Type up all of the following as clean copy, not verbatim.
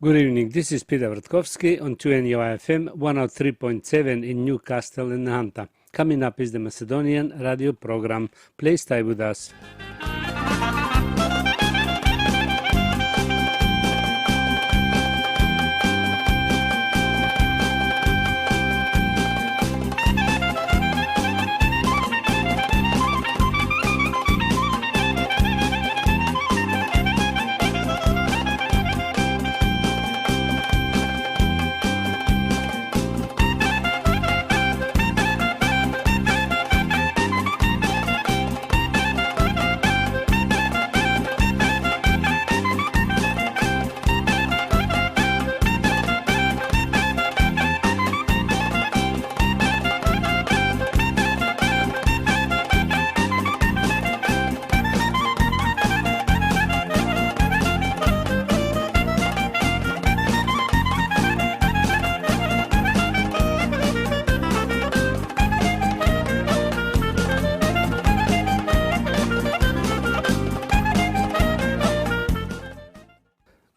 Good evening, this is Peter Wrotkovsky on 2NUI FM 103.7 in Newcastle in Nahanta. Coming up is the Macedonian radio program. Please stay with us.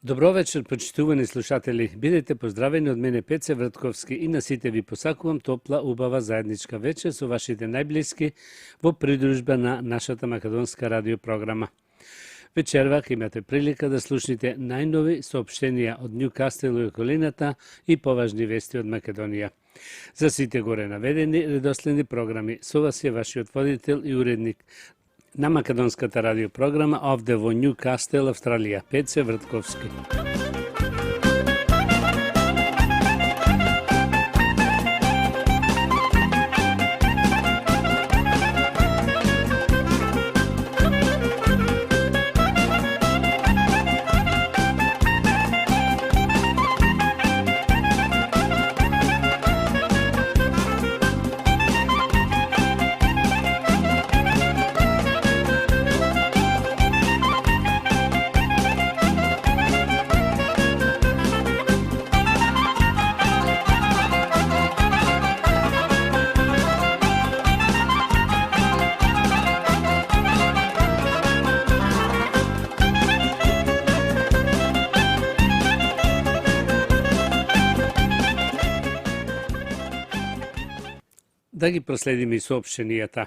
Добро вечер, почитувани слушатели. Бидете поздравени од мене Пеце Вртковски и на сите ви посакувам топла, убава заедничка вечер со вашите најблиски во придружба на нашата македонска радиопрограма. Вечерва имате прилика да слушнете најнови соопштенија од Ньюкастел и околината и поважни вести од Македонија. За сите горе наведени редоследни програми со вас е вашиот водител и уредник на македонската радиопрограма овде во Ньюкастел, Австралија, Пеце Вртковски. Да ги проследиме и соопштенијата.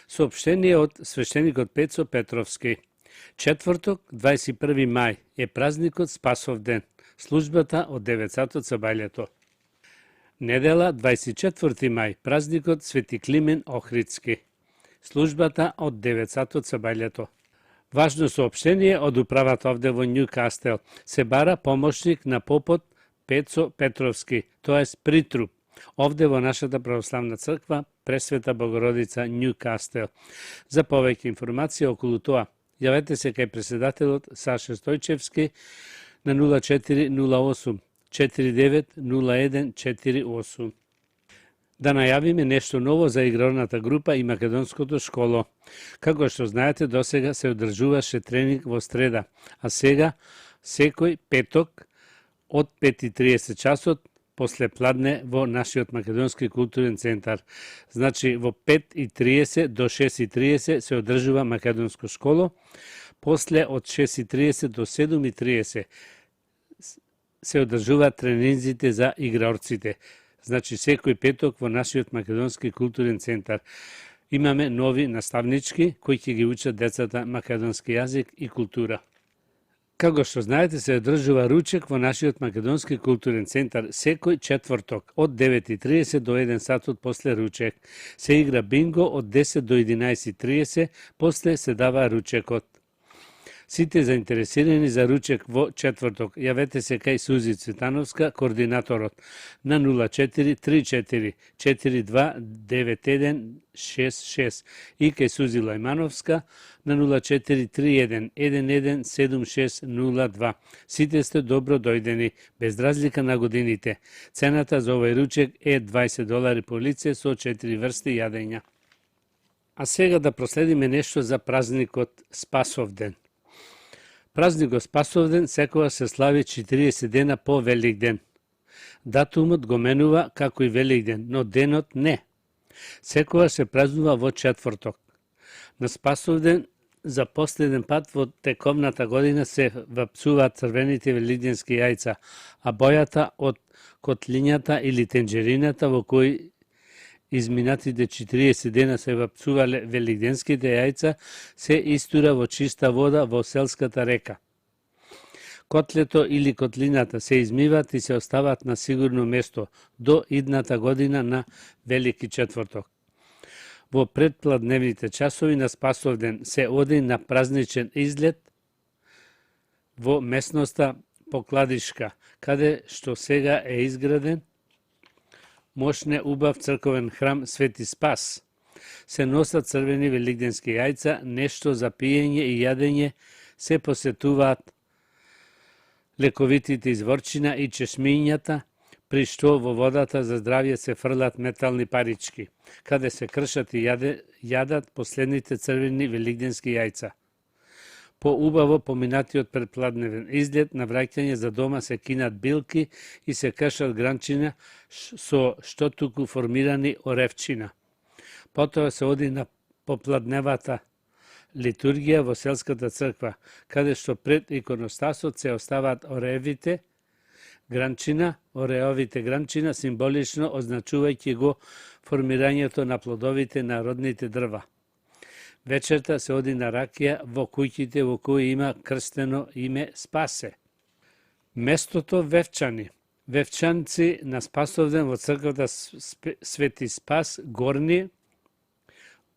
Соопштение од свештеникот Пецо Петровски. Четврток, 21 мај, е празникот Спасов ден. Службата од 9 сатот со бајлето. Недела, 24 мај, празникот Свети Климен Охридски. Службата од 9 сатот со бајлето. Важно соопштение од управата овде во Ньюкастел. Се бара помошник на попот Пецо Петровски, тоест притруп. Овде во нашата православна црква Пресвета Богородица Ньюкастел. За повеќе информација околу тоа, јавете се кај председателот Саша Стојчевски на 0408 490148. Да најавиме нешто ново за игралната група и македонското школо. Како што знаете, досега се одржуваше тренинг во среда, а сега секој петок од 5:30 часот после пладне во нашиот македонски културен центар. Значи во 5:30 до 6:30 се одржува македонско школо, после од 6:30 до 7:30 се одржуваат тренинзите за играорците. Значи секој петок во нашиот македонски културен центар. Имаме нови наставнички кои ќе ги учат децата македонски јазик и култура. Како што знаете, се одржува ручек во нашиот македонски културен центар секој четврток од 9:30 до 1 сатот после ручек. Се игра бинго од 10 до 11:30, после се дава ручекот. Сите заинтересирани за ручек во четврток, јавете се кај Сузи Цветановска, координаторот, на 0434 429166 и кај Сузи Лајмановска на 0431 117602. Сите сте добро дојдени, без разлика на годините. Цената за овој ручек е $20 по лице со 4 врсти јадења. А сега да проследиме нешто за празникот Спасов ден. Празникот Спасовден секогаш се слави 40 дена по Великден. Датумот го менува како и Великден, но денот не. Секогаш се празнува во четврток. На Спасовден за последен пат во тековната година се вапцуваат црвените велигденски јајца, а бојата од котлињата или тенџерината во кои изминатите 40 дена се вапцувале велигденските јајца се истура во чиста вода во селската река. Котлето или котлината се измиват и се остават на сигурно место до идната година на Велики четврток. Во предпладневните часови на Спасовден се оди на празничен излет во местноста Покладишка, каде што сега е изграден мошне убав црковен храм Свети Спас. Се носат црвени велигденски јајца, нешто за пиење и јадење, се посетуваат лековитите изворчина и чешмињата, при што во водата за здравје се фрлат метални парички, каде се кршат и јадат последните црвени велигденски јајца. По убаво поминатиот предпладневен излет на враќање за дома се кинат билки и се кршат гранчина со штотуку формирани оревчина. Потоа се оди на попладневата литургија во селската црква, каде што пред иконостасот се оставаат ореовите гранчина символично означувајќи го формирањето на плодовите на родните дрва. Вечерта се оди на ракија во куќите во кои има крстено име Спасе. Местото Вевчани. Вевчанци на Спасовден во црквата Свети Спас Горни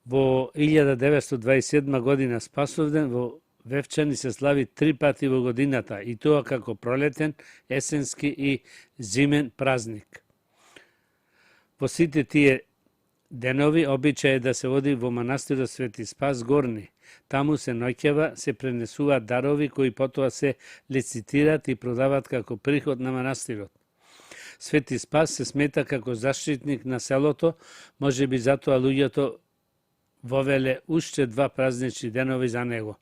во 1927 година. Спасовден во Вевчани се слави 3 пати во годината, и тоа како пролетен, есенски и зимен празник. Во сите тие денови обичај е да се оди во манастирот Свети Спас Горни. Таму се ноќева, се пренесуваат дарови кои потоа се лицитираат и продаваат како приход на манастирот. Свети Спас се смета како заштитник на селото, можеби затоа луѓето вовеле уште 2 празнични денови за него.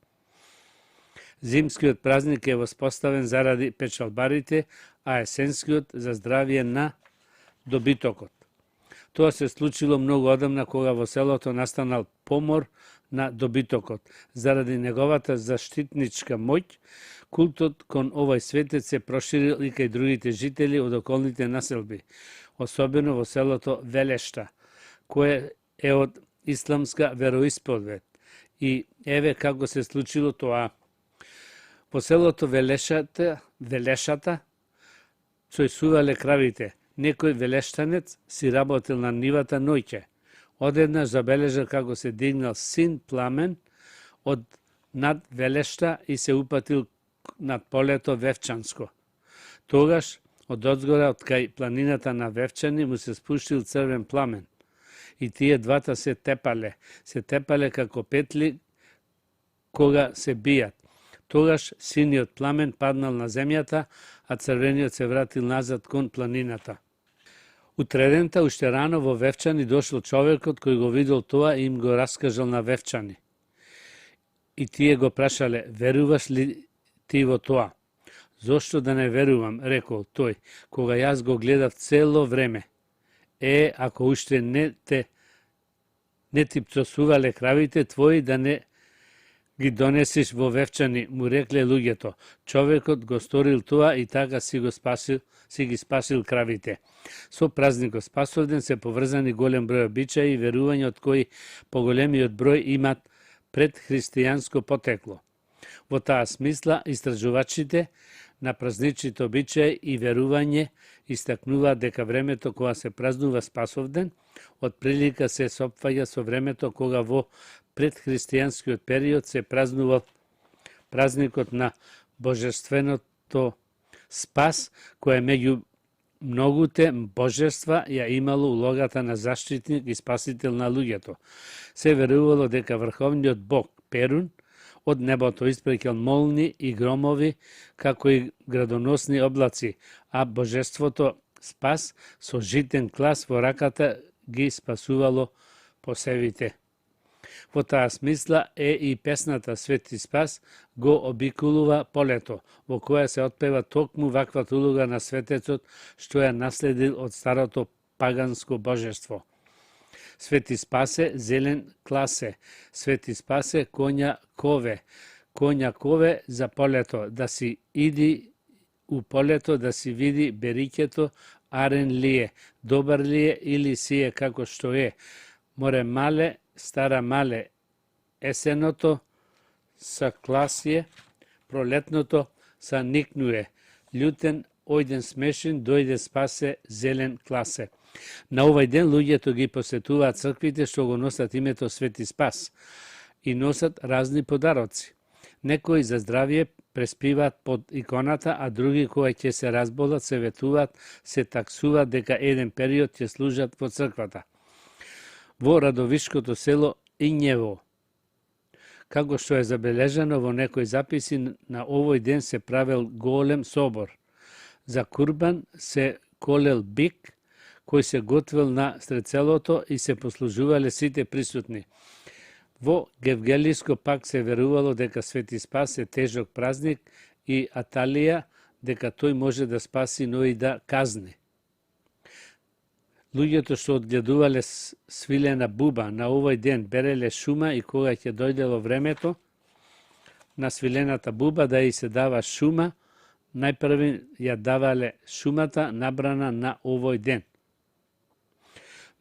Зимскиот празник е воспоставен заради печалбарите, а есенскиот за здравје на добитокот. Тоа се случило многу одамна кога во селото настанал помор на добитокот. Заради неговата заштитничка моќ, култот кон овој светец се проширил и кај другите жители од околните населби, особено во селото Велешта, кое е од исламска вероисповед. И еве како се случило тоа. Во селото Велешата сојсувале кравите. Некој велештанец си работел на нивата ноќе. Одеднаш забележал како се дигнал син пламен од над Велешта и се упатил над полето Вевчанско. Тогаш од одзгора од кај планината на Вевчани му се спуштил црвен пламен. И тие двата се тепале како петли кога се бијат. Тогаш синиот пламен паднал на земјата, а црвениот се вратил назад кон планината. Утредента, уште рано во Вевчани дошол човекот кој го видел тоа и им го раскажал на Вевчани. И тие го прашале: веруваш ли ти во тоа? Зошто да не верувам, рекол тој, кога јас го гледав цело време. Ако уште не ти пцосувале кравите твои, да не ги донесиш во Вевчани, му рекле луѓето. Човекот го сторил тоа и така си ги спасил кравите. Со празникот Спасовден се поврзани голем број обичаи и верувања, од кои поголемиот број имат предхристијанско потекло. Во таа смисла, истражувачите на празничните обичаи и верување истакнуваат дека времето кога се празнува Спасовден од прилика се сопфаќа со времето кога во предхристијанскиот период се празнувал празникот на Божественото Спас, кој меѓу многуте божества ја имало улогата на заштитник и спасител на луѓето. Се верувало дека врховниот бог Перун од небото испреќал молни и громови, како и градоносни облаци, а божеството Спас со житен клас во раката ги спасувало посевите. Во таа смисла е и песната Свети Спас го обиколува полето, во која се отпева токму ваквата улога на светецот што ја наследил од старото паганско божество. Свети Спасе, зелен класе. Свети Спасе, конја кове за полето, да си иди у полето, да си види бериќето, арен ли е, добар ли е или си е како што е. Море мале, стара мале, есеното са класие, пролетното са никнуе. Љутен, ојден смешен, дојде Спасе, зелен класе. На овај ден луѓето ги посетуваат црквите што го носат името Свети Спас и носат разни подароци. Некои за здравје преспиваат под иконата, а други кога ќе се разболат, се ветуваат, се таксуваат дека еден период ќе служат во црквата. Во Радовишкото село Ињево, како што е забележано во некои записи, на овој ден се правел голем собор. За курбан се колел бик, кој се готвил на стрецелото и се послужувале сите присутни. Во Гевгелиско пак се верувало дека Свети Спас е тежок празник и Аталија дека тој може да спаси, но и да казни. Луѓето што одгледувале свилена буба на овој ден береле шума и кога ќе дојдело времето на свилената буба да и се дава шума, најпрви ја давале шумата набрана на овој ден.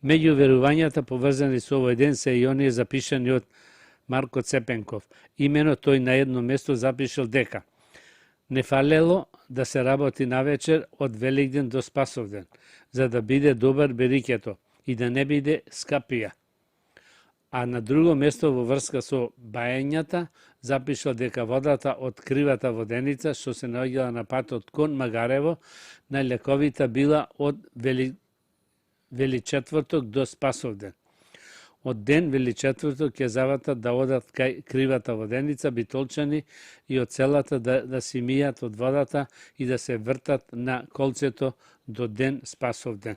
Меѓу верувањата поврзани со овој ден се и оние запишани од Марко Цепенков. Имено тој на едно место запишал дека не фалело да се работи навечер од Великден до Спасовден, за да биде добар бериќето и да не биде скапија. А на друго место во врска со баењата запишал дека водата од кривата воденица што се наоѓала на патот кон Магарево најлековита била од Величетврток до Спасовден. Од ден Величетврток ќе заватат да одат кај кривата воденица битолчани и од селата да си мијат од водата и да се вртат на колцето до ден Спасовден.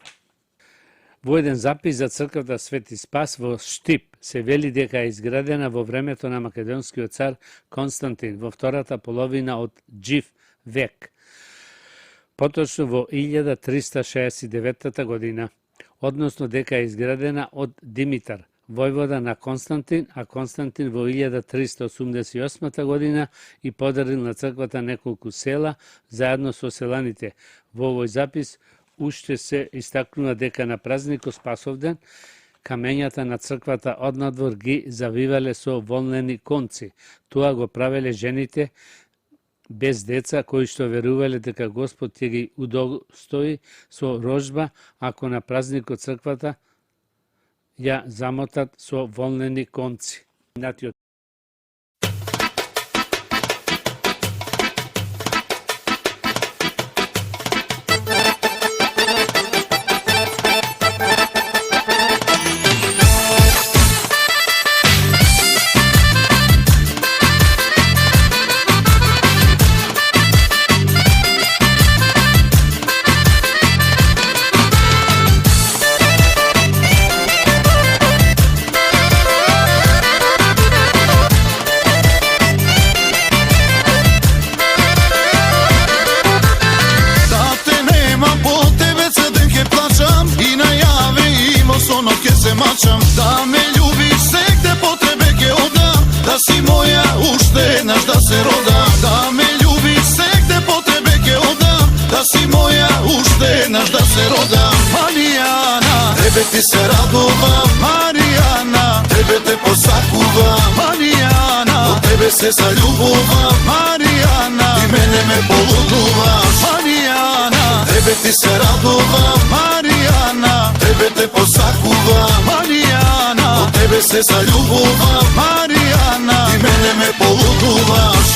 Во еден запис за црквата Свети Спас во Штип се вели дека е изградена во времето на македонскиот цар Константин во втората половина од Џив век, поточно во 1369 година, односно дека е изградена од Димитар, војвода на Константин, а Константин во 1388 година и подарил на црквата неколку села заедно со селаните. Во овој запис уште се истакнува дека на празникот Спасовден камењата на црквата однадвор ги завивале со волнени конци. Тоа го правеле жените без деца, кои што верувале дека Господ ќе ги удостои со рожба, ако на празникот црквата ја замотат со волнени конци. Да ме љубиш сегде по тебе ќе одам, да си моја уште еднаш да се родам. Да ме љубиш сегде по тебе ќе одам, да си моја уште еднаш да се родам. Маријана, тебе ти се радувам, Маријана, тебе те посакувам, Маријана, од тебе се заљубувам, Маријана, ти мене ме полудуваш, Маријана, тебе ти се радувам, Маријана, тебе те посакувам, Маријана, од тебе се заљубувам, Маријана, ти мене ме полудуваш.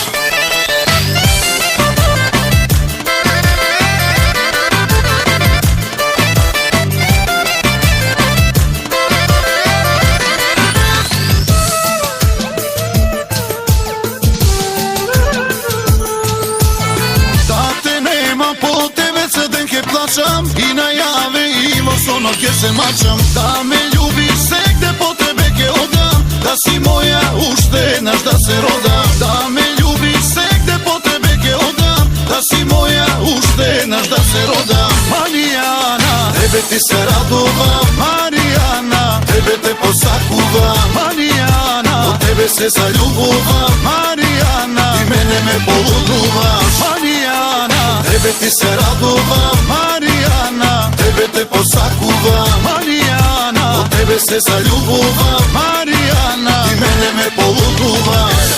И најаве и во сонот ќе се мачам. Да ме љубиш сегде по тебе ќе одам, да си моја уште еднаш да се родам. Да ме љубиш сегде по тебе ќе одам, да си моја уште еднаш да се родам. Маријана, тебе ти се радувам, Маријана, тебе те посакувам, Маријана, од тебе се заљубувам, Маријана, и мене ме полудуваш, Маријана, тебе ти се радувам, Маријана, тебе те посакувам, Маријана, од тебе се заљубувам, Маријана, и мене ме полудуваш.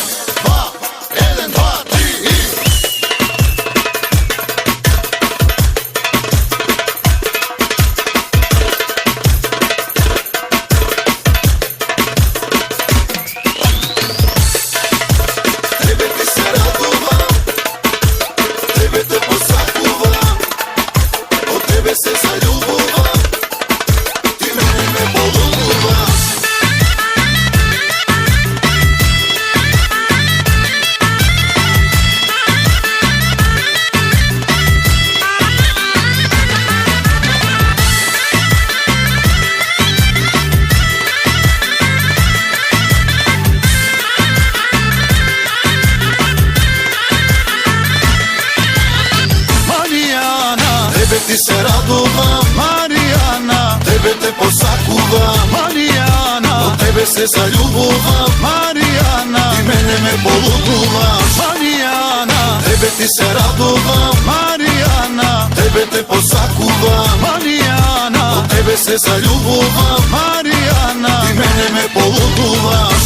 Ти се радувам, Маријана, тебе те посакувам, Маријана, од тебе се заљубувам, Маријана, и мене ме полудуваш, Маријана, тебе ти се радувам, Маријана, тебе те посакувам, Маријана, од тебе се заљубувам, Маријана, и мене ме полудуваш.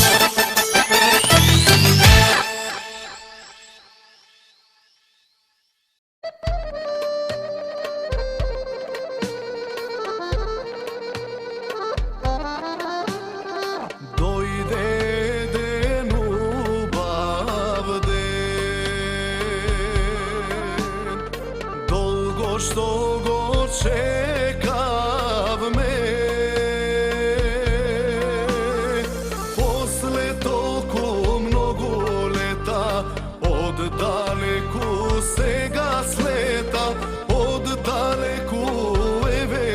Што го чекавме после толку многу лета, од далеку сега слета, од далеку еве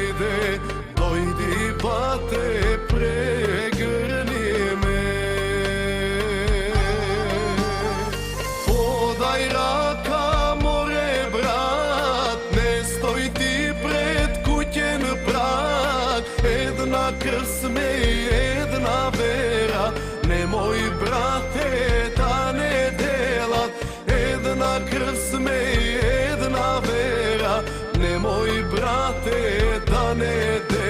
иде, дојди па те прегрни ме, подај рака море брат, една крсме и една вера, немој брате да не делат, една крсме и една вера, немој брате да не делат.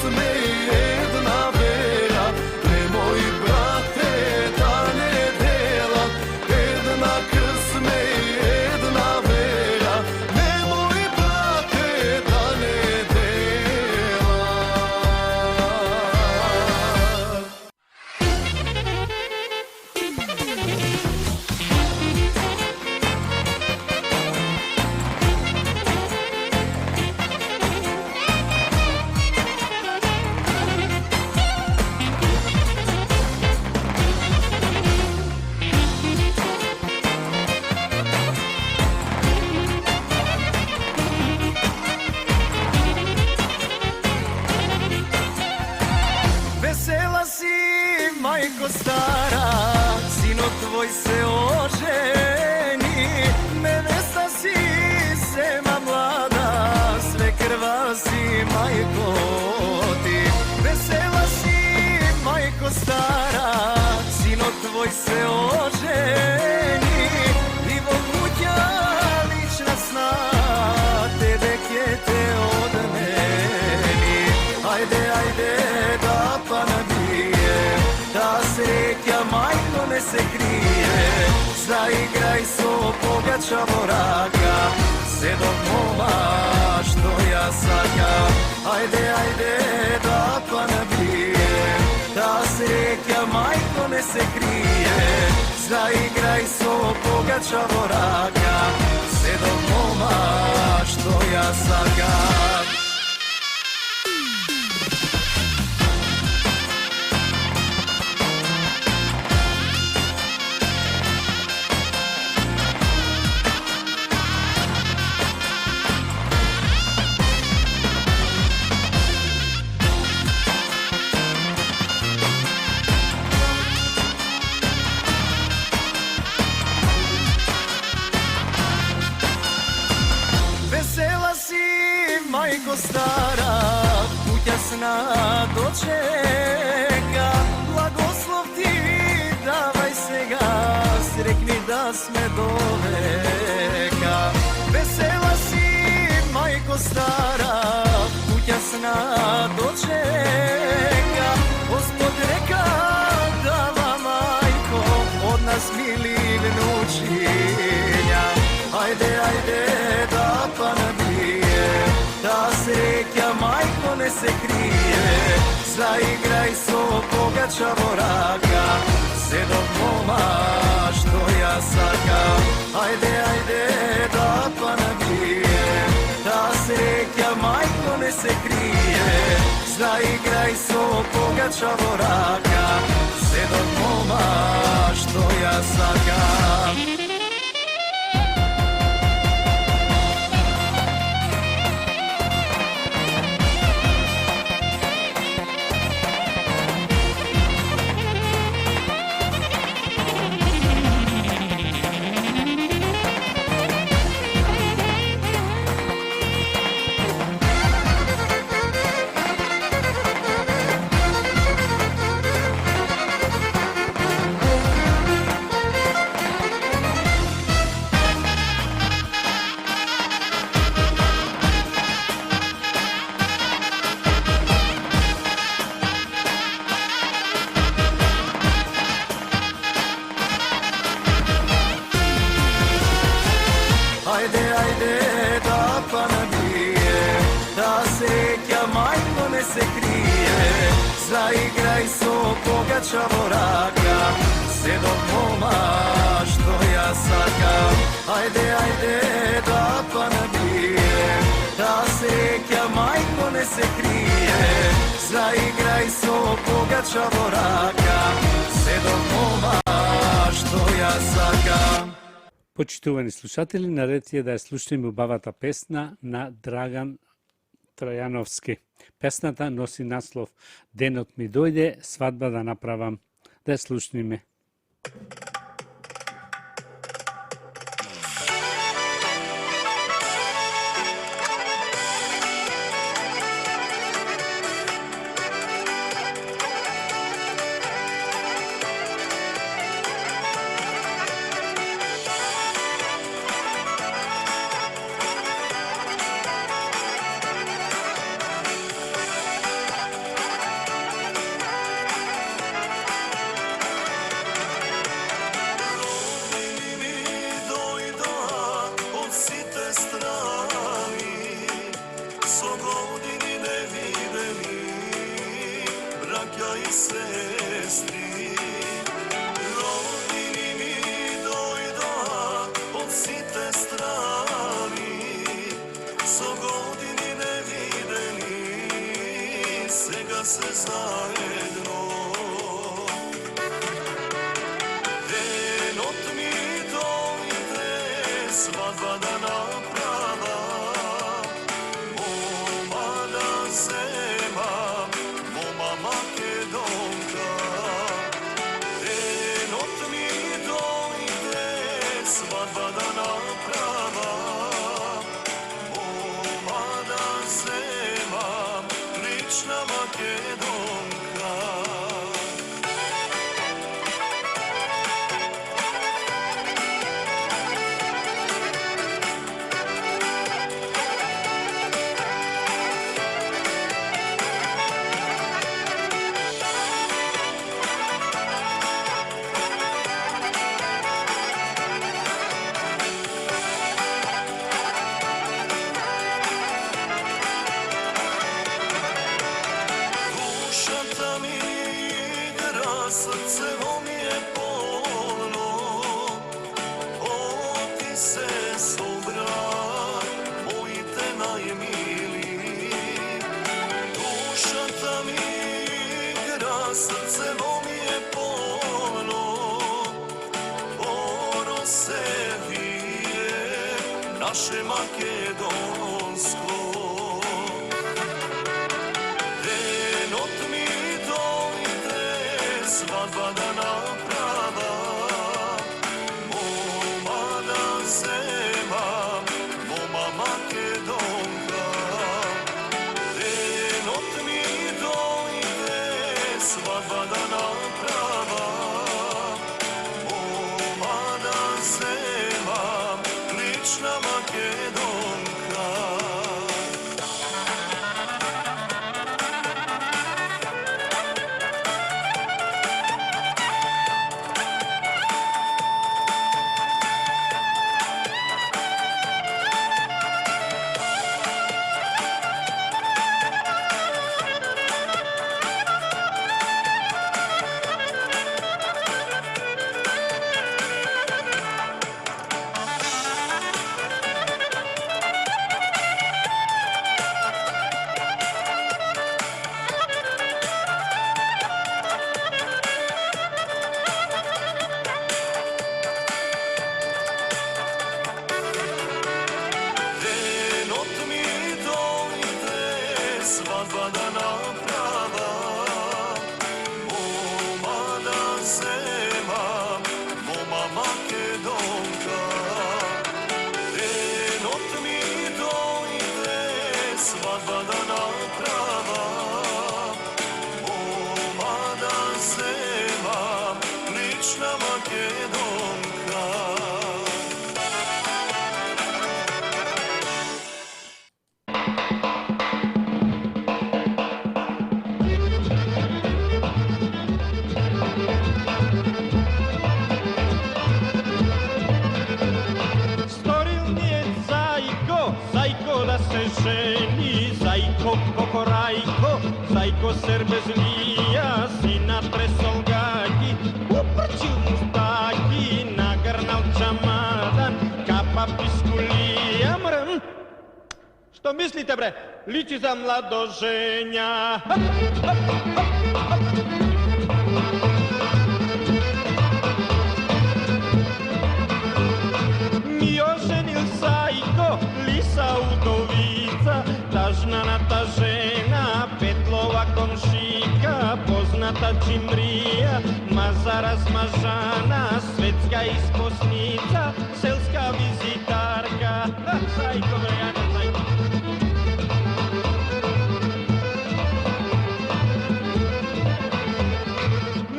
крсме една вера, немој брате да не делат. Една крсме една вера, немој брате да не делат. Vesela si, majko stara, sino tvoj se oženi. Nevesta si, sema mlada, sve krva si, majko ti. Vesela si, majko stara, sino tvoj se oženi. I volnuća lična sna, tebe kjete od meni. Ajde, ajde, da pa nabije, ta sreća majko ne se krije. Zaigraj so pogača voraka, sedom moma što ja sakam. Ajde, ajde, da pa nabije, ta sreća majko ne se krije. Zaigraj so pogača voraka, sedom moma što ja sakam. Vesela si, majko stara, kuća sna dočeka. Blagoslov ti davaj sega, srekni da sme do veka. Vesela si, majko stara, kuća sna dočeka. Gospod reka dava majko, od nas mili vnučinja. Ajde, ajde, da pa nabije, ta sreća majko ne se krije. Zaigraj so pogača voraka, sedom moma što ja sakam. Ajde, ajde, da pa nabije, ta sreća majko ne se krije. Zaigraj so pogača voraka, sedom moma što ja sakam. Ajde, ajde, da pa nabije, ta sreća majko ne se krije. Zaigraj so pogača voraka, sedom moma što ja sakam. Ajde, ajde, da pa nabije, ta sreća majko ne se krije. Zaigraj so pogača voraka, sedom moma što ja sakam. Почитувани слушатели, наред е да ја слушнеме убавата песна на Драган Трајановски. Песната носи наслов Денот ми дојде, свадба да направам. Да ја слушнеме. и сестри. Родини ми дојдоа од сите страни, со години невидени, сега се заедно. Денот ми дојде, свадба да направа, мома да земам, мома македонка. Денот ми дојде, свадба да направа, мома да земам, лична македонка. Душата ми игра, срцево ми е полно, оти се собра, моите најмили. Душата ми игра, срцево ми е полно, оро се вие, наше македонско. Денот ми дојде, свадба да направа, мома да земам, мома македонка. Денот ми дојде, свадба да направа, мома да земам, лична македонка. Денот ми дојде, свадба да направа, мома да земам, мома македонка. Денот ми дојде, свадба да направа, мома да земам, лична македонка. Сторил ми е зајко да се жени, зајко покорајко, зајко сербезлија, си натресол гаќи, упрчил мустаки, нагрнал чамадан, капа пискулија, мрм. Што мислите, бре? Личи за младожења. Ми оженил зајко, лиса удовица, тажнаната жена, петлова комшика, позната чимрија, маза размажана, светска испосница, селска визитарка. Зајко, бре, Јане, зајко.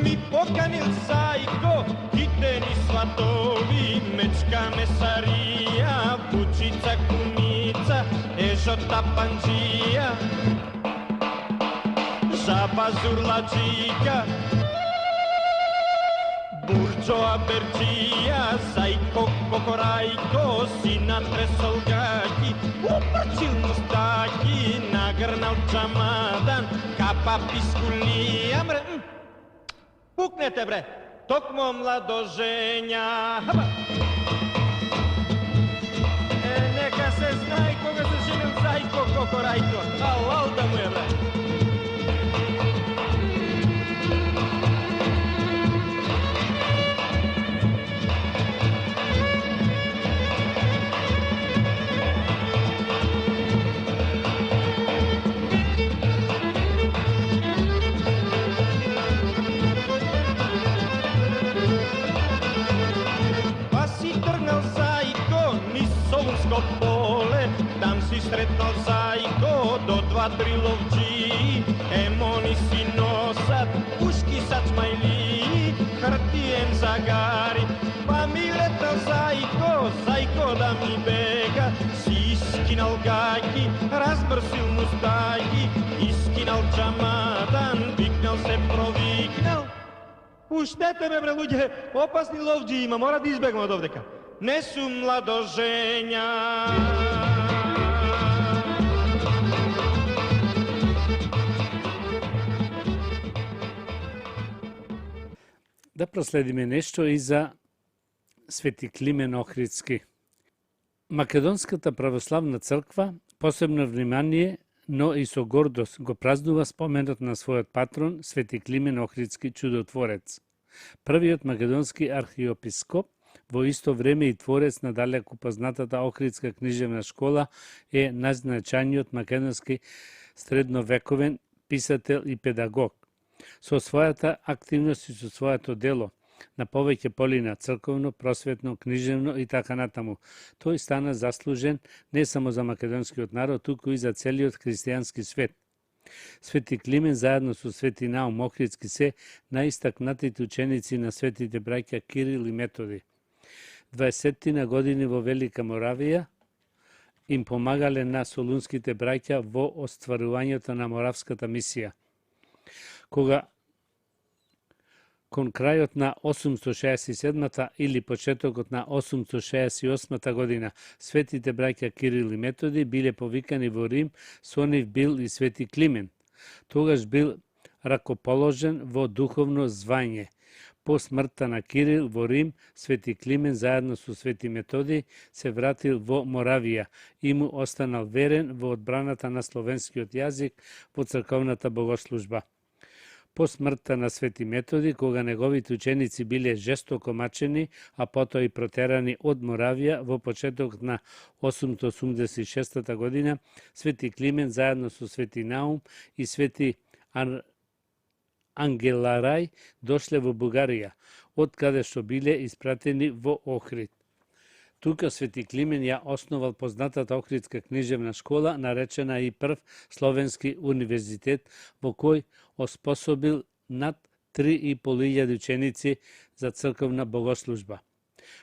Ми поканил зајко, китени сватови, мечка месарија, бучица куница, ежота панџија, жаба зурладжика, бурџо аберџија, зајко покорајко, си натресол гаќи, упрчил мустаки, нагрнал чамадан, капа папискулија, мре. Пукнете, бре, токмо младожења. Хаба! Нека се знае кога се женил зајко, кокорајко. Алал да му е, бре. Поле, там си сретнал зајко до 2-3 ловджи. Емони си носат ушки сачмајли, хартиен загари. Па ми летнал зајко, зајко да ми бега. Си искинал гајки, размрсил мустајки, искинал чамадан, викнал се провикнал. Пуштете ме, бре, луѓе, опасни ловджи има, мора да избегам од овдека. Не сум младожења. Да проследиме нешто и за Свети Климен Охридски. Македонската православна црква посебно внимание, но и со гордост го празнува споменот на својот патрон Свети Климен Охридски чудотворец. Првиот македонски архиепископ, во исто време и творец на далеку познатата Охридска книжевна школа, е најзначајниот македонски средновековен писател и педагог. Со својата активност и со своето дело на повеќе поли на црковно, просветно, книжевно и така натаму, тој стана заслужен не само за македонскиот народ, туку и за целиот христијански свет. Свети Климен заедно со Свети Наум Охридски се најистакнатите ученици на светите браќа Кирил и Методи. 20 години во Велика Моравија им помагале на солунските браќа во остварувањето на моравската мисија. Кога кон крајот на 867 или почетокот на 868 година светите браќа Кирил и Методи биле повикани во Рим, со нив бил и Свети Климен. Тогаш бил ракоположен во духовно звање. По смртта на Кирил во Рим, Свети Климен заедно со Свети Методи се вратил во Моравија и му останал верен во одбраната на словенскиот јазик во црковната богослужба. По смртта на Свети Методи, кога неговите ученици биле жестоко мачени, а потоа и протерани од Моравија во почетокот на 886 година, Свети Климен заедно со Свети Наум и Свети Ангеларај дошле во Бугарија, од каде што биле испратени во Охрид. Тука Свети Климен ја основал познатата Охридска книжевна школа, наречена и прв словенски универзитет, во кој оспособил над 3.500 ученици за црковна богослужба.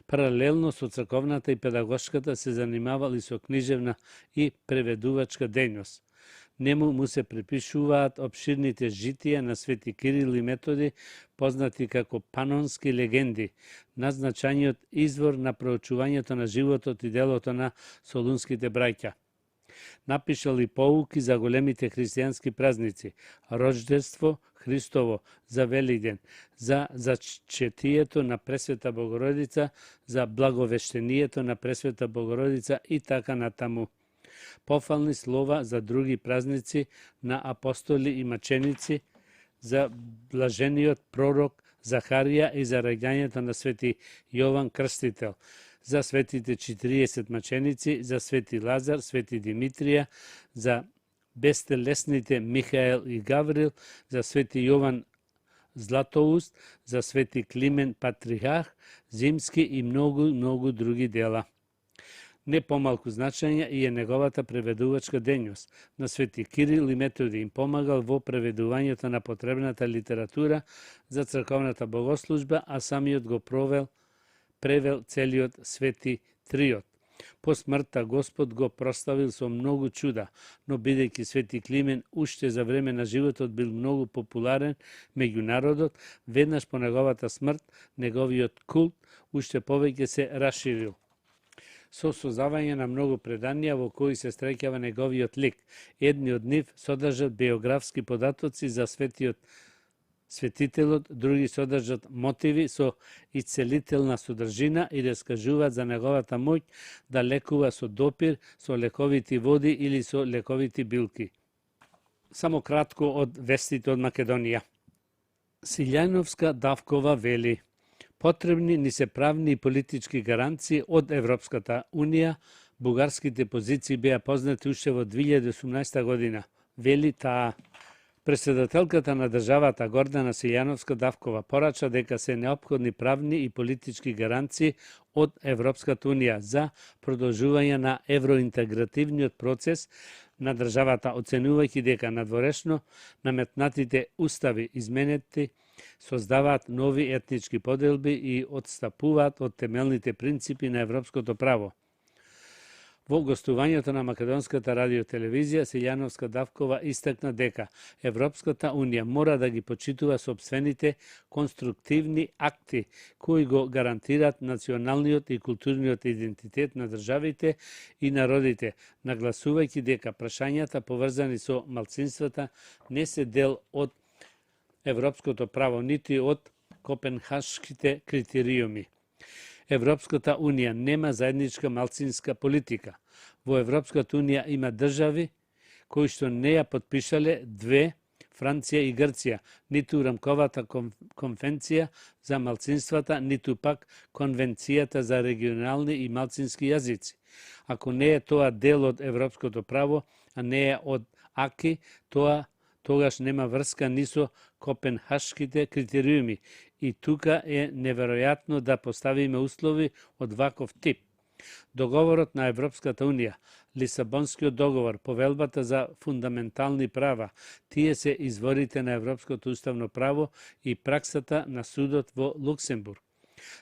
Паралелно со црковната и педагошката се занимавал и со книжевна и преведувачка дејност. Нему му се припишуваат обширните житија на Свети Кирил и Методи, познати како панонски легенди, назначаниот извор на проучувањето на животот и делото на солунските браќа. Напишал и поуки за големите христијански празници, Рождество Христово, за Великден, за зачетието на Пресвета Богородица, за благовештението на Пресвета Богородица и така натаму. Пофални слова за други празници на апостоли и маченици, за блажениот пророк Захарија и за раѓањето на Свети Јован Крстител, за светите 40 маченици, за Свети Лазар, Свети Димитрија, за бестелесните Михаел и Гаврил, за Свети Јован Златоуст, за Свети Климен Патриарх, Зимски и многу други дела. Не помалку значење и е неговата преведувачка дејност. На Свети Кирил и Методи им помагал во преведувањето на потребната литература за црковната богослужба, а самиот го превел целиот Свети Триот. По смртта Господ го прославил со многу чуда, но бидејќи Свети Климен уште за време на животот бил многу популарен меѓу народот, веднаш по неговата смрт, неговиот култ уште повеќе се расширил. со создавање на многу преданија во кои се стреќава неговиот лик. Едни од нив содржат биографски податоци за светителот, други содржат мотиви со исцелителна содржина и раскажуваат за неговата моќ да лекува со допир, со лековити води или со лековити билки. Само кратко од вестите од Македонија. Силјановска Давкова вели: потребни ни се правни и политички гаранции од Европската Унија. Бугарските позиции беа познати уште во 2018 година. Вели таа. Председателката на државата Гордана Силјановска Давкова порача дека се неопходни правни и политички гаранции од Европската Унија за продолжување на евроинтегративниот процес на државата, оценувајќи дека надворешно наметнатите устави изменети создаваат нови етнички поделби и отстапуваат од темелните принципи на европското право. Во гостувањето на Македонската радиотелевизија, Силјановска Давкова истакна дека Европската Унија мора да ги почитува сопствените конструктивни акти кои го гарантираат националниот и културниот идентитет на државите и народите, нагласувајќи дека прашањата поврзани со малцинствата не се дел од европското право, нити од копенхашките критериуми. Европската Унија нема заедничка малцинска политика. Во Европската Унија има држави кои што не ја потпишале две, Франција и Грција, ниту рамковата конвенција за малцинствата, ниту пак конвенцијата за регионални и малцински јазици. Ако не е тоа дел од европското право, а не е од АКИ, тогаш нема врска ни со копенхашките критериуми и тука е неверојатно да поставиме услови од ваков тип. Договорот на Европската Унија, Лисабонскиот договор, повелбата за фундаментални права, тие се изворите на европското уставно право и праксата на судот во Луксембург.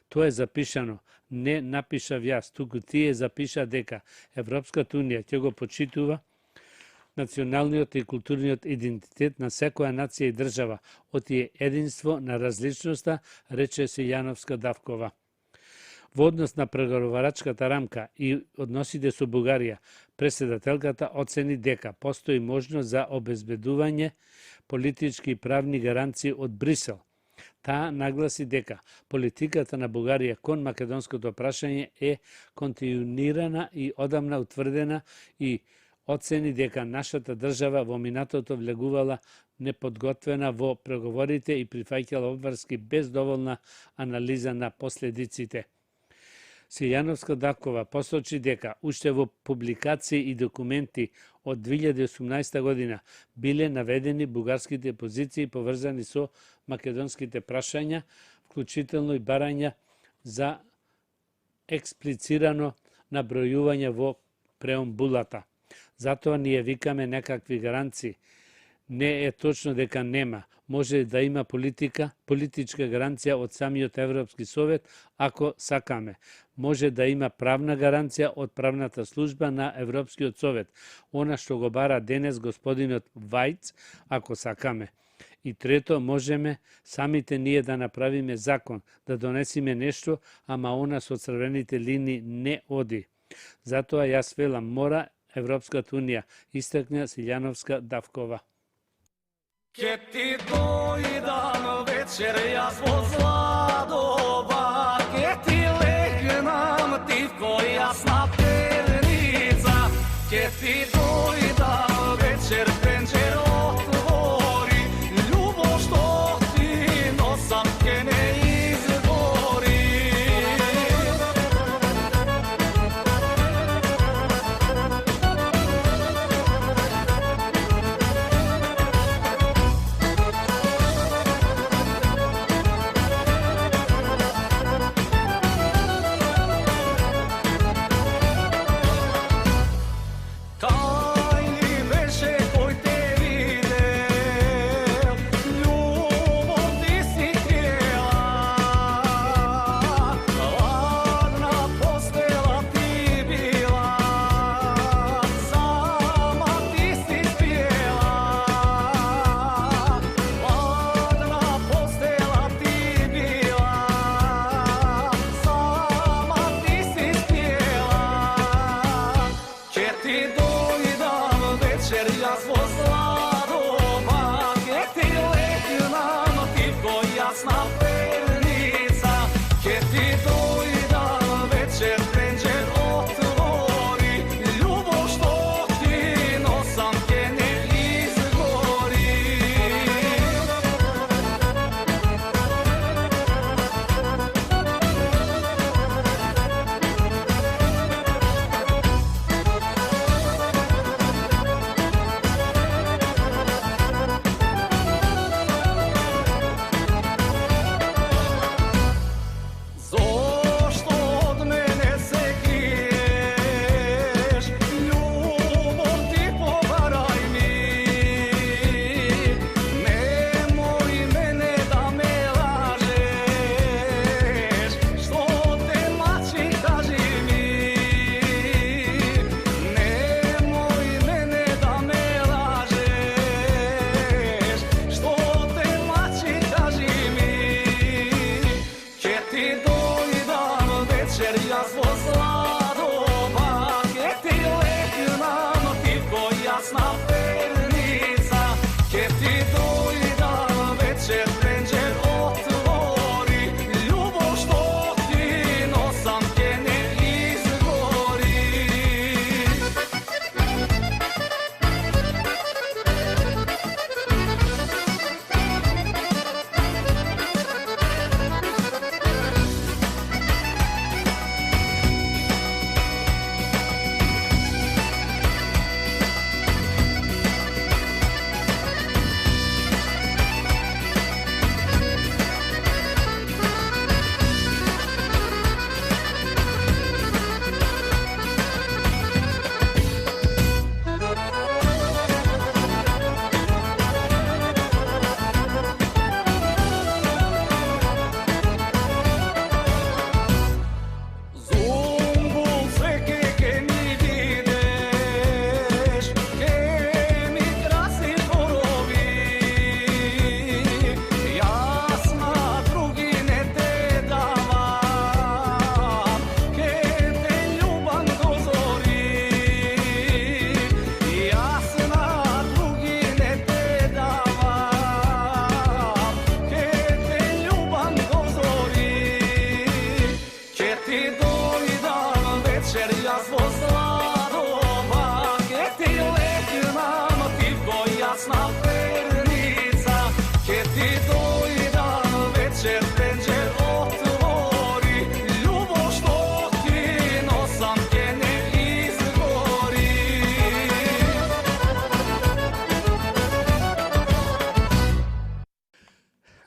Тоа е запишано, не напишав јас, туку тие запиша дека Европската Унија ќе го почитува националниот и културниот идентитет на секоја нација и држава, оти е единство на различноста, рече Силјановска Давкова. Во однос на преговарачката рамка и односите со Бугарија, председателката оцени дека постои можност за обезбедување политички и правни гаранции од Брисел. Таа нагласи дека политиката на Бугарија кон македонското прашање е континуирана и одамна утврдена и оцени дека нашата држава во минатото влегувала неподготвена во преговорите и прифаќала обврски без доволна анализа на последиците. Силјановска Давкова посочи дека уште во публикации и документи од 2018 година биле наведени бугарските позиции поврзани со македонските прашања, вклучително и барања за експлицирано набројување во преамбулата. Затоа ние викаме некакви гаранции. Не е точно дека нема. Може да има политичка гаранција од самиот Европски совет, ако сакаме. Може да има правна гаранција од правната служба на Европскиот совет. Она што го бара денес господинот Вајц, ако сакаме. И трето, можеме самите ние да направиме закон, да донесиме нешто, ама она со црвените линии не оди. Затоа јас велам, мора Европската Унија, истакна Силјановска Давкова. Ке ти дојдам вечер јас во Зладова, ке ти легнам тивко јас на перница, ке ти дојдам вечер пенџер отвори, љубов што ти носам ке не изгори. Come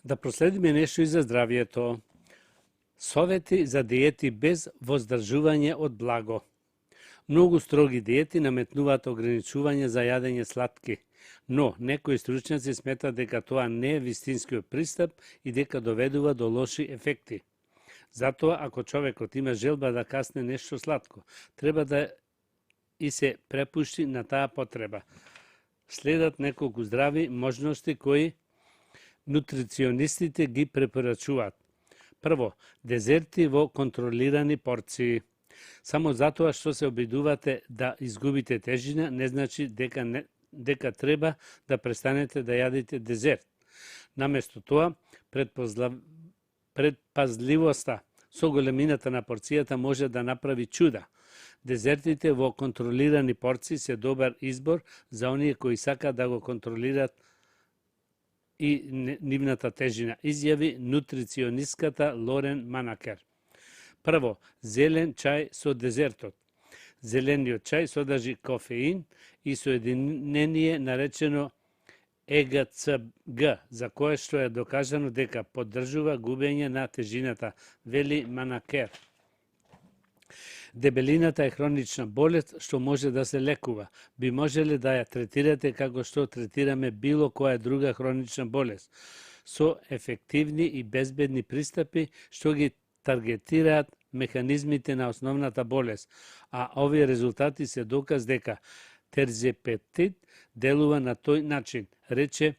Да проследиме нешто и за здравието. Совети за диети без воздржување од благо. Многу строги диети наметнуваат ограничување за јадење сладки, но некои стручњаци сметат дека тоа не е вистинскиот пристап и дека доведува до лоши ефекти. Затоа, ако човекот има желба да касне нешто сладко, треба да и се препушти на таа потреба. Следат неколку здрави можности кои нутриционистите ги препорачуваат. Прво, дезерти во контролирани порции. Само затоа што се обидувате да изгубите тежина, не значи дека треба да престанете да јадите дезерт. Наместо тоа, предпазливоста со големината на порцијата може да направи чуда. Дезертите во контролирани порции се добар избор за оние кои сакаат да го контролираат и нивната тежина, изјави нутриционистката Лорен Манакер. Прво, зелен чај со дезертот. Зелениот чај содржи кофеин и соединение наречено ЕГЦГ, за кое што е докажано дека поддржува губење на тежината, вели Манакер. Дебелината е хронична болест што може да се лекува. Би можеле да ја третирате како што третираме било која друга хронична болест, со ефективни и безбедни пристапи што ги таргетираат механизмите на основната болест, а овие резултати се доказ дека терзепептид делува на тој начин, рече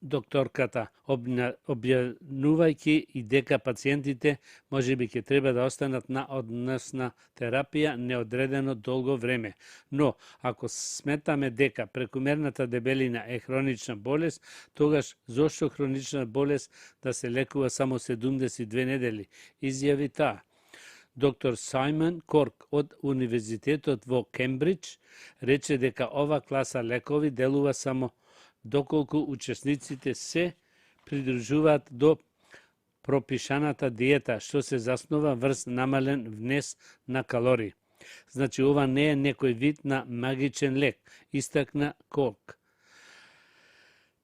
докторката, објавнувајќи и дека пациентите можеби ќе треба да останат на односна терапија неодредено долго време. Но, ако сметаме дека прекумерната дебелина е хронична болест, тогаш зошто хронична болест да се лекува само 72 недели, изјави таа. Доктор Саймон Корк од Универзитетот во Кембридж рече дека ова класа лекови делува само доколку учесниците се придружуваат до пропишаната диета, што се заснова врз намален внес на калории. Значи, ова не е некој вид на магичен лек, истакна Корк.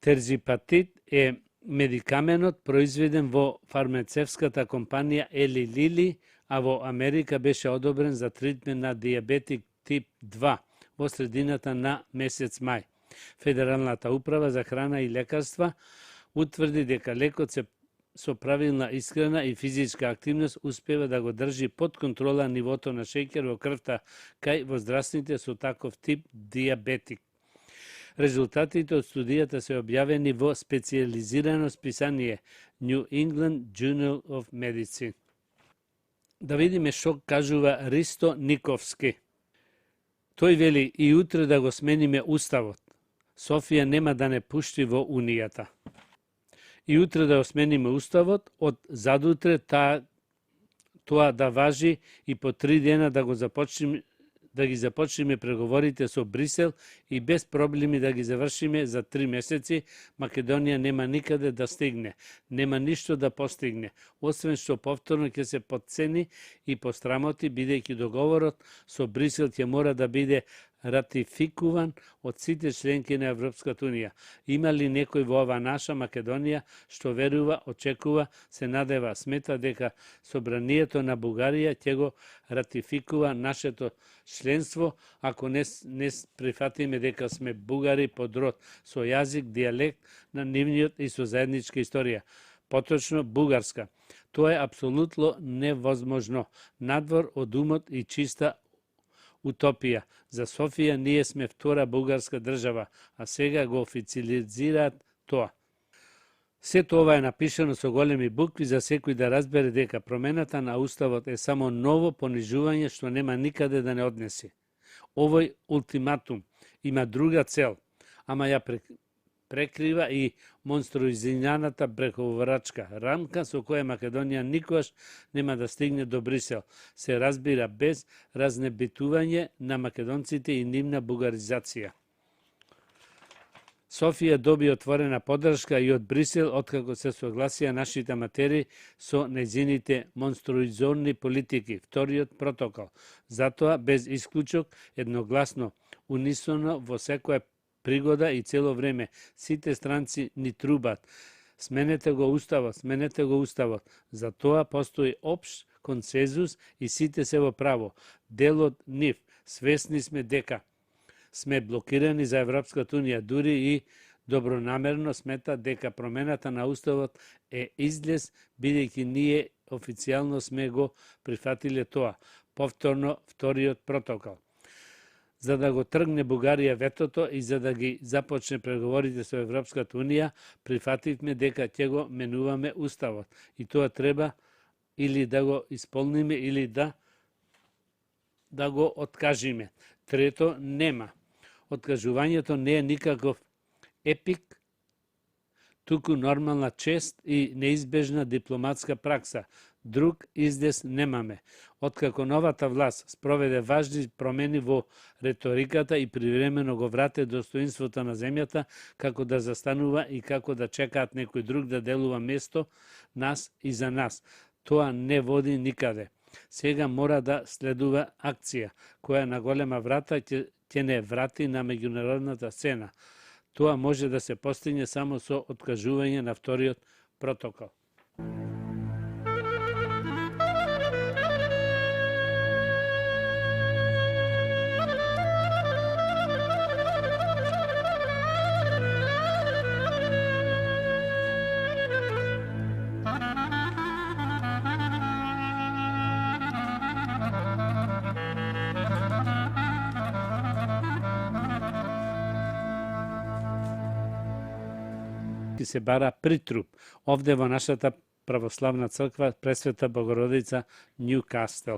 Терзипатид е медикаменот произведен во фармацевската компанија Eli Lilly, а во Америка беше одобрен за тритмент на диабетик тип 2 во средината на месец мај. Федералната управа за храна и лекарства утврди дека лекот со правилна исхрана и физичка активност успева да го држи под контрола нивото на шеќер во крвта кај возрастните со таков тип диабетик. Резултатите од студијата се објавени во специјализирано списание New England Journal of Medicine. Да видиме што кажува Ристо Никовски. Тој вели и утре да го смениме уставот. Софија нема да не пушти во Унијата. И утре да го смениме уставот, од задутре тоа да важи и по 3 дена да ги започнеме преговорите со Брисел и без проблеми да ги завршиме за 3 месеци, Македонија нема никаде да стигне, нема ништо да постигне, освен што повторно ќе се потцени и пострамоти, бидејќи договорот со Брисел ќе мора да биде ратификуван од сите членки на Европската Унија. Има ли некој во ова наша Македонија што верува, очекува, се надева, смета дека собранието на Бугарија ќе го ратификува нашето членство, ако не прифатиме дека сме бугари под род, со јазик, дијалект на нивниот и со заедничка историја, поточно бугарска. Тоа е апсолутно невозможно, надвор од умот и чиста утопија. За Софија ние сме втора бугарска држава, а сега го официализираат тоа. Сето ова е напишано со големи букви за секој да разбере дека промената на уставот е само ново понижување што нема никаде да не однеси. Овој ултиматум има друга цел, ама ја прекрива и монструозијаната преговарачка рамка со која Македонија никогаш нема да стигне до Брисел. Се разбира без разнебитување на македонците и нивна бугаризација. Софија доби отворена поддршка и од Брисел откако се согласија нашите матери со нејзините монструозни политики, вториот протокол. Затоа, без исклучок, едногласно, унисоно во секоја пригода и цело време сите странци ни трубат. Сменете го уставот, сменете го уставот. За тоа постои општ консензус и сите се во право. Дел од нив, свесни сме дека сме блокирани за Европската унија, дури и добронамерно сметат дека промената на уставот е излез, бидејќи ние официјално сме го прифатиле тоа. Повторно вториот протокол. За да го тргне Бугарија ветото и за да ги започне преговорите со Европската унија, прифативме дека ќе го менуваме уставот. И тоа треба или да го исполниме или да го откажиме. Трето, нема. Откажувањето не е никаков епик, туку нормална чест и неизбежна дипломатска пракса. Друг издес немаме. Откако новата власт спроведе важни промени во реториката и привремено го врате достоинството на земјата, како да застанува и како да чекаат некој друг да делува место нас и за нас. Тоа не води никаде. Сега мора да следува акција, која на голема врата ќе не врати на меѓународната сцена. Тоа може да се постигне само со откажување на вториот протокол. Се бара притруп овде во нашата православна црква Пресвета Богородица Нјукастел.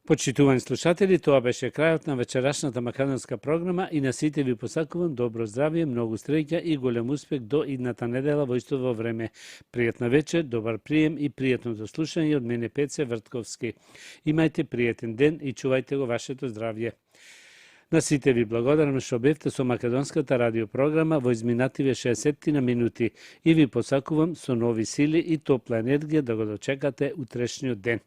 Почитувани слушатели, тоа беше крајот на вечерашната македонска програма и на сите ви посакувам добро здравје, многу среќа и голем успех до идната недела во истово време. Пријатна вечер, добар прием и пријатно слушање од мене Пеце Вртковски. Имајте пријатен ден и чувајте го вашето здравје. На сите ви благодарам што бевте со македонската радиопрограма во изминативе 60 минути и ви посакувам со нови сили и топла енергија да го дочекате утрешниот ден.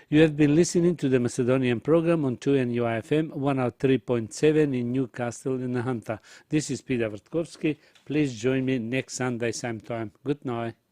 You have been listening to the Macedonian program on 2NUI FM 103.7 in Newcastle in Nahanta. This is Peter Vrtkovski. Please join me next Sunday same time. Good night.